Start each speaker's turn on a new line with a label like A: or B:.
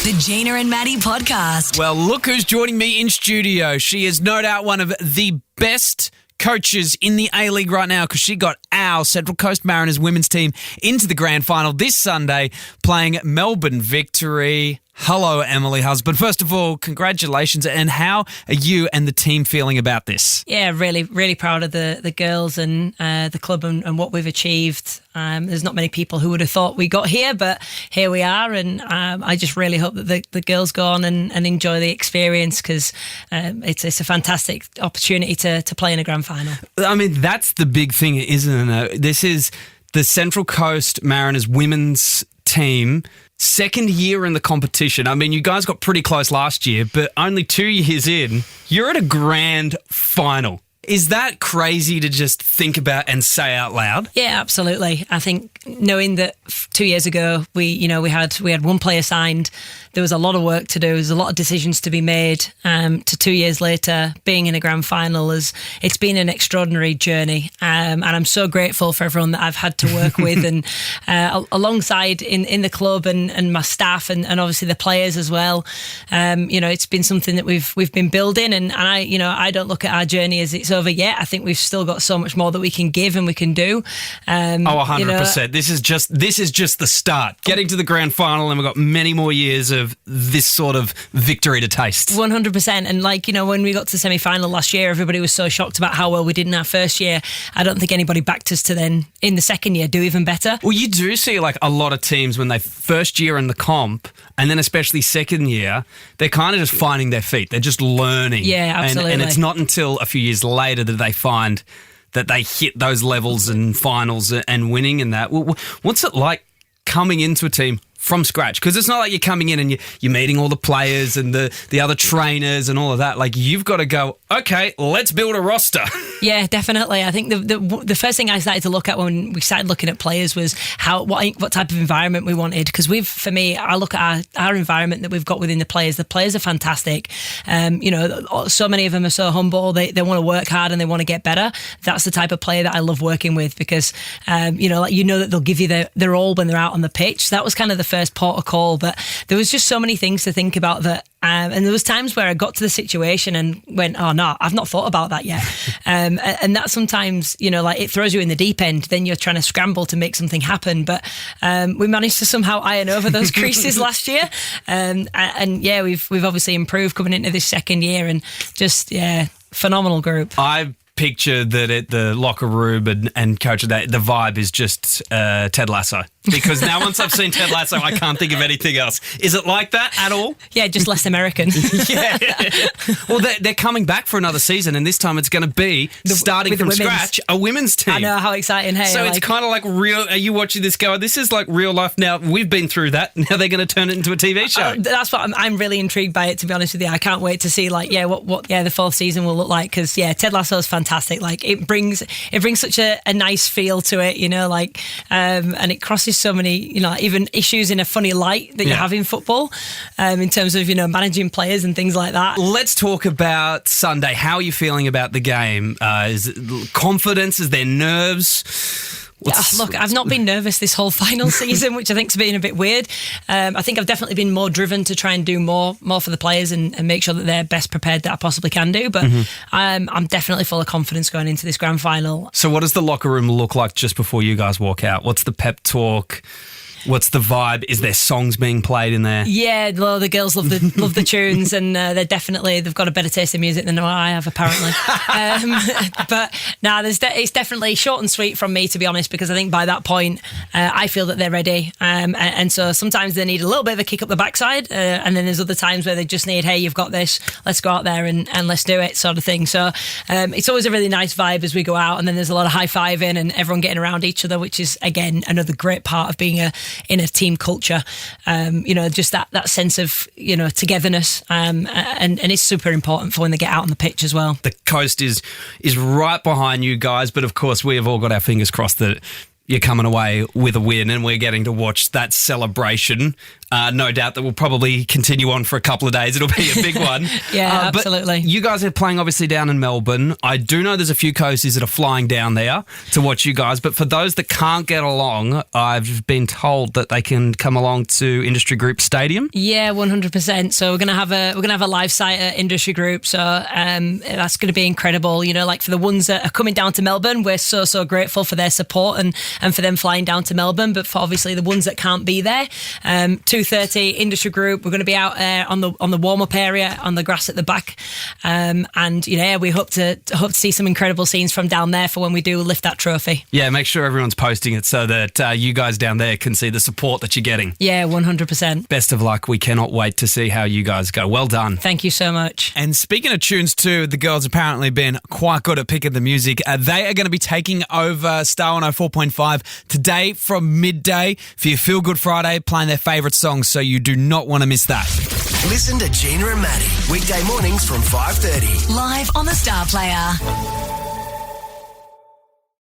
A: The Gina and Matty podcast.
B: Well, look who's joining me in studio. She is no doubt one of the best coaches in the A-League right now because she got our Central Coast Mariners women's team into the grand final this Sunday playing Melbourne Victory. Hello, Emily Husband. First of all, congratulations. And how are you and the team feeling about this?
C: Yeah, really proud of the girls and the club and what we've achieved. There's not many people who would have thought we got here, but here we are. And I just really hope that the girls go on and enjoy the experience because it's a fantastic opportunity to play in a grand final.
B: I mean, that's the big thing, isn't it? This is the Central Coast Mariners women's team. Second year in the competition. I mean, you guys got pretty close last year, but only 2 years in, you're at a grand final. Is that crazy to just think about and say out loud?
C: Yeah, absolutely. I think knowing that 2 years ago we had one player signed, there was a lot of work to do, there was a lot of decisions to be made. To 2 years later, being in a grand final it's been an extraordinary journey, and I'm so grateful for everyone that I've had to work with and alongside in the club and my staff and obviously the players as well. It's been something that we've been building, and I don't look at our journey as it's over yet. I think we've still got so much more that we can give and we can do.
B: 100%. This is just the start. Getting to the grand final, and we've got many more years of this sort of victory to taste.
C: 100%. And when we got to the semi-final last year, everybody was so shocked about how well we did in our first year. I don't think anybody backed us to then in the second year do even better.
B: Well, you do see a lot of teams when they first year in the comp and then especially second year, they're kind of just finding their feet. They're just learning.
C: Yeah, absolutely.
B: And it's not until a few years later that they find that they hit those levels and finals and winning and that. What's it like coming into a team from scratch? Because it's not like you're coming in and you're meeting all the players and the other trainers and all of that. Like, you've got to go, okay, let's build a roster.
C: Yeah, definitely. I think the first thing I started to look at when we started looking at players was what type of environment we wanted. Because for me, I look at our environment that we've got within the players. The players are fantastic. So many of them are so humble. They want to work hard and they want to get better. That's the type of player that I love working with because, that they'll give you their all when they're out on the pitch. So that was kind of the first port of call. But there was just so many things to think about that. And there was times where I got to the situation and went, oh no, I've not thought about that yet. And that sometimes, it throws you in the deep end. Then you're trying to scramble to make something happen. But we managed to somehow iron over those creases last year. We've obviously improved coming into this second year and just, phenomenal group.
B: I picture that at the locker room and coach of that, the vibe is just Ted Lasso. Because now once I've seen Ted Lasso, I can't think of anything else. Is it like that at all?
C: Yeah, just less American.
B: Yeah. Well, they're coming back for another season, and this time it's going to be starting from scratch, a women's team.
C: I know, how exciting. Hey,
B: so it's kind of like real. Are you watching this go, this is like real life now. We've been through that. Now they're going to turn it into a TV show. That's
C: what I'm really intrigued by it, to be honest with you. I can't wait to see what the fourth season will look like because, Ted Lasso is fantastic. Like, it brings such a nice feel to it, and it crosses so many, even issues in a funny light that you have in football, in terms of, managing players and things like that.
B: Let's talk about Sunday. How are you feeling about the game? Is it confidence? Is there nerves?
C: Look, I've not been nervous this whole final season, which I think's been a bit weird. I think I've definitely been more driven to try and do more for the players and make sure that they're best prepared that I possibly can do. But I'm definitely full of confidence going into this grand final.
B: So what does the locker room look like just before you guys walk out? What's the pep talk? What's the vibe? Is there songs being played in there?
C: Yeah, well, the girls love the tunes, and they've got a better taste in music than I have, apparently. But no, it's definitely short and sweet from me, to be honest, because I think by that point I feel that they're ready, and so sometimes they need a little bit of a kick up the backside, and then there's other times where they just need, hey, you've got this, let's go out there and let's do it, sort of thing. So it's always a really nice vibe as we go out, and then there's a lot of high-fiving and everyone getting around each other, which is, again, another great part of being in a team culture, just that sense of, togetherness, and it's super important for when they get out on the pitch as well.
B: The coast is right behind you guys, but of course we have all got our fingers crossed that you're coming away with a win and we're getting to watch that celebration No doubt that will probably continue on for a couple of days. It'll be a big one.
C: Yeah,
B: but
C: absolutely.
B: you guys are playing obviously down in Melbourne. I do know there's a few coasties that are flying down there to watch you guys, but for those that can't get along, I've been told that they can come along to Industry Group Stadium.
C: Yeah, 100%. So we're gonna have a live site at Industry Group. So that's going to be incredible. You know, like for the ones that are coming down to Melbourne, we're so grateful for their support and for them flying down to Melbourne. But for obviously the ones that can't be there, 2:30 Industry Group. We're going to be out on the warm up area on the grass at the back, and we hope to see some incredible scenes from down there for when we do lift that trophy.
B: Yeah, make sure everyone's posting it so that you guys down there can see the support that you're getting.
C: Yeah, 100%.
B: Best of luck. We cannot wait to see how you guys go. Well done.
C: Thank you so much.
B: And speaking of tunes too, the girls apparently been quite good at picking the music. They are going to be taking over Star 104.5 today from midday for your Feel Good Friday, playing their favourite songs, so you do not want to miss that.
A: Listen to Gina and Matty weekday mornings from 5:30. Live on the Star Player.